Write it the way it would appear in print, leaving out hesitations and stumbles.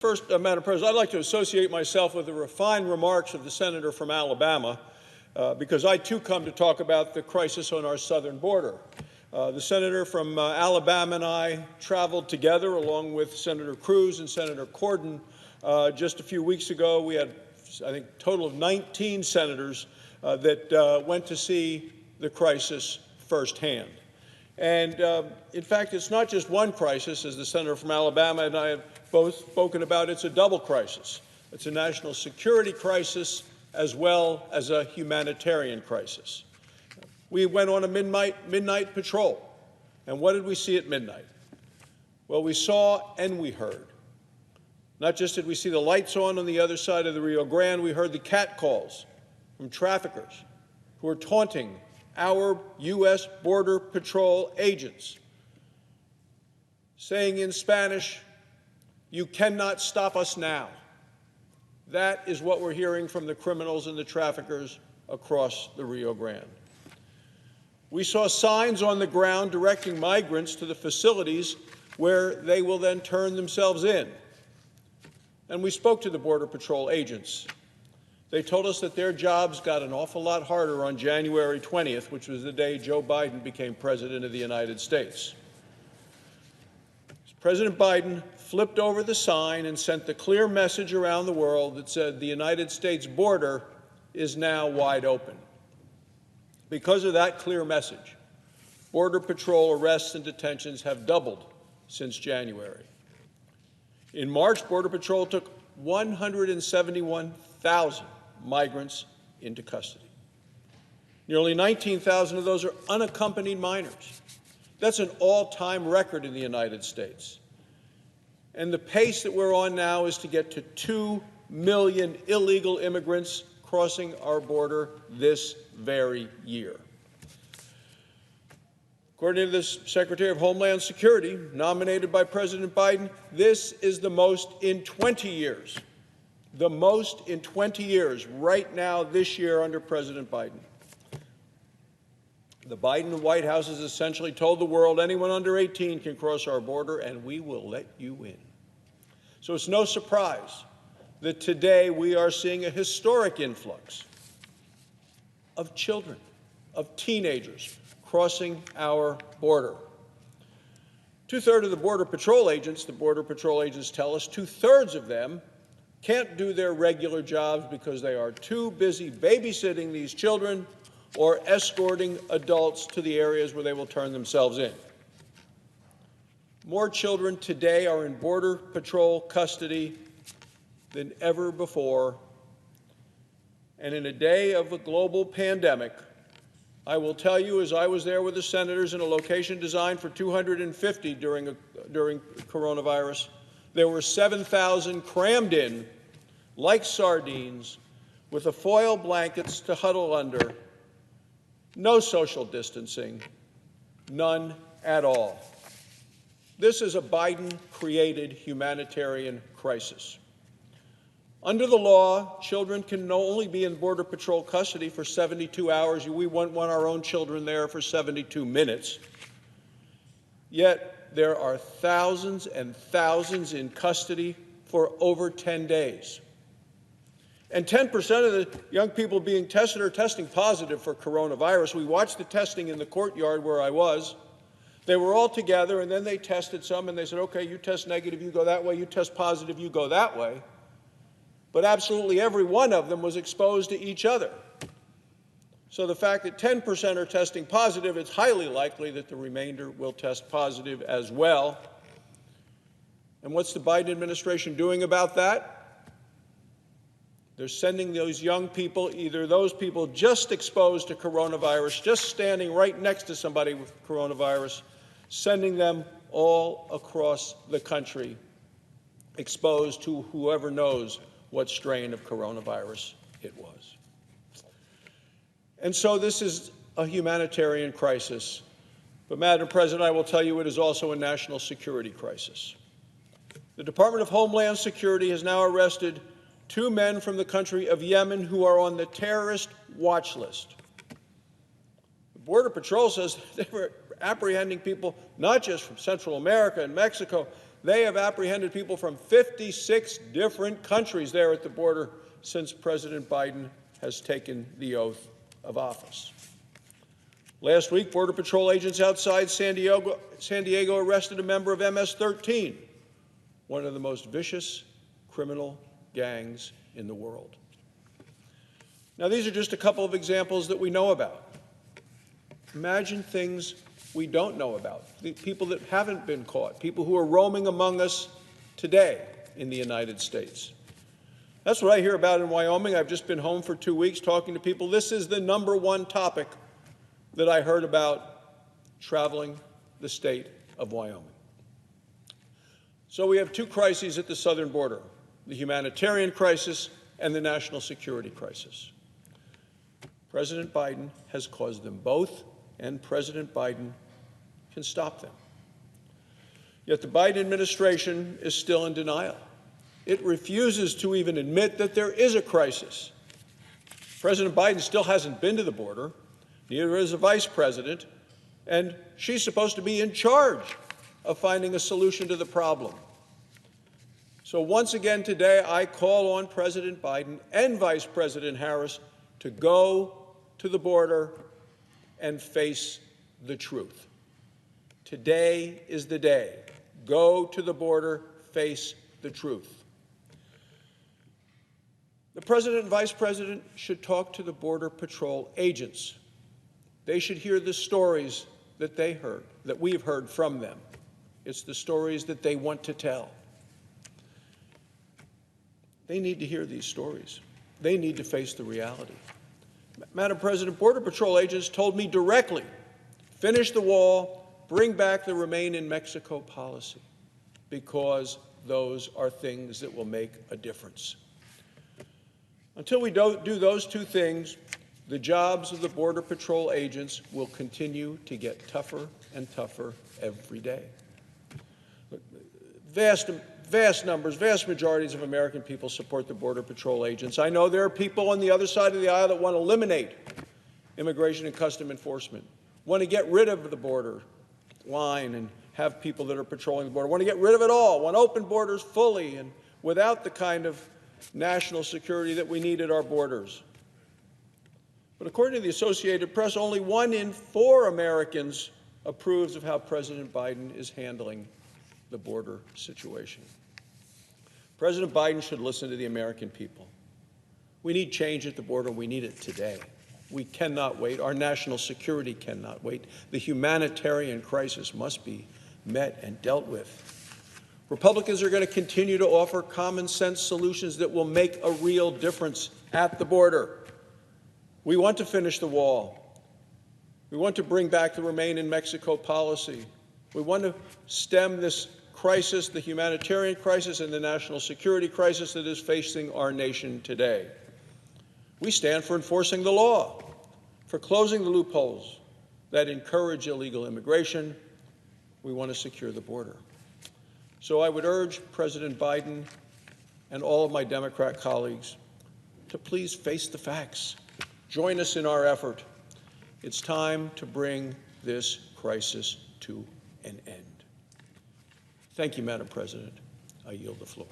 First, Madam President, I'd like to associate myself with the refined remarks of the senator from Alabama, because I, too, come to talk about the crisis on our southern border. The senator from Alabama and I traveled together, along with Senator Cruz and Senator Corden. Just a few weeks ago, we had, I think, a total of 19 senators that went to see the crisis firsthand. And, in fact, it's not just one crisis, as the senator from Alabama and I have both spoken about. It's a double crisis. It's a national security crisis as well as a humanitarian crisis. We went on a midnight patrol. And what did we see at midnight? Well, we saw and we heard. Not just did we see the lights on the other side of the Rio Grande, we heard the catcalls from traffickers who are taunting our U.S. Border Patrol agents, saying in Spanish, "You cannot stop us now." That is what we're hearing from the criminals and the traffickers across the Rio Grande. We saw signs on the ground directing migrants to the facilities where they will then turn themselves in. And we spoke to the Border Patrol agents. They told us that their jobs got an awful lot harder on January 20th, which was the day Joe Biden became President of the United States. President Biden flipped over the sign and sent the clear message around the world that said the United States border is now wide open. Because of that clear message, Border Patrol arrests and detentions have doubled since January. In March, Border Patrol took 171,000 migrants into custody. Nearly 19,000 of those are unaccompanied minors. That's an all-time record in the United States. And the pace that we're on now is to get to 2 million illegal immigrants crossing our border this very year. According to the Secretary of Homeland Security, nominated by President Biden, this is the most in 20 years. The most in 20 years, right now, this year, under President Biden. The Biden White House has essentially told the world anyone under 18 can cross our border, and we will let you in. So it's no surprise that today we are seeing a historic influx of children, of teenagers, crossing our border. Two-thirds of the Border Patrol agents tell us, two-thirds of them can't do their regular jobs because they are too busy babysitting these children or escorting adults to the areas where they will turn themselves in. More children today are in Border Patrol custody than ever before. And in a day of a global pandemic, I will tell you, as I was there with the senators in a location designed for 250 during coronavirus, there were 7,000 crammed in like sardines with the foil blankets to huddle under. No social distancing, none at all. This is a Biden-created humanitarian crisis. Under the law, children can only be in Border Patrol custody for 72 hours. We wouldn't want our own children there for 72 minutes. Yet there are thousands and thousands in custody for over 10 days. And 10% of the young people being tested are testing positive for coronavirus. We watched the testing in the courtyard where I was. They were all together, and then they tested some, and they said, okay, you test negative, you go that way, you test positive, you go that way. But absolutely every one of them was exposed to each other. So the fact that 10% are testing positive, it's highly likely that the remainder will test positive as well. And what's the Biden administration doing about that? They're sending those young people, either those people just exposed to coronavirus, just standing right next to somebody with coronavirus, sending them all across the country, exposed to whoever knows what strain of coronavirus it was. And so this is a humanitarian crisis. But, Madam President, I will tell you it is also a national security crisis. The Department of Homeland Security has now arrested 2 men from the country of Yemen who are on the terrorist watch list. The Border Patrol says they were apprehending people not just from Central America and Mexico. They have apprehended people from 56 different countries there at the border since President Biden has taken the oath of office. Last week, Border Patrol agents outside San Diego arrested a member of MS-13, one of the most vicious criminal gangs in the world. Now, these are just a couple of examples that we know about. Imagine things we don't know about, the people that haven't been caught, people who are roaming among us today in the United States. That's what I hear about in Wyoming. I've just been home for 2 weeks talking to people. This is the #1 topic that I heard about traveling the state of Wyoming. So we have two crises at the southern border, the humanitarian crisis and the national security crisis. President Biden has caused them both, and President Biden can stop them. Yet the Biden administration is still in denial. It refuses to even admit that there is a crisis. President Biden still hasn't been to the border, neither is the vice president, and she's supposed to be in charge of finding a solution to the problem. So once again today, I call on President Biden and Vice President Harris to go to the border and face the truth. Today is the day. Go to the border, face the truth. The President and Vice President should talk to the Border Patrol agents. They should hear the stories that they heard, that we've heard from them. It's the stories that they want to tell. They need to hear these stories. They need to face the reality. Madam President, Border Patrol agents told me directly, finish the wall, bring back the Remain in Mexico policy, because those are things that will make a difference. Until we do those two things, the jobs of the Border Patrol agents will continue to get tougher and tougher every day. Vast numbers, vast majorities of American people support the Border Patrol agents. I know there are people on the other side of the aisle that want to eliminate Immigration and Customs Enforcement, want to get rid of the border line and have people that are patrolling the border, want to get rid of it all, want open borders fully and without the kind of national security that we need at our borders. But according to the Associated Press, only 1 in 4 Americans approves of how President Biden is handling the border situation. President Biden should listen to the American people. We need change at the border. We need it today. We cannot wait. Our national security cannot wait. The humanitarian crisis must be met and dealt with. Republicans are going to continue to offer common sense solutions that will make a real difference at the border. We want to finish the wall. We want to bring back the Remain in Mexico policy. We want to stem this crisis, the humanitarian crisis and the national security crisis that is facing our nation today. We stand for enforcing the law, for closing the loopholes that encourage illegal immigration. We want to secure the border. So I would urge President Biden and all of my Democrat colleagues to please face the facts. Join us in our effort. It's time to bring this crisis to an end. Thank you, Madam President. I yield the floor.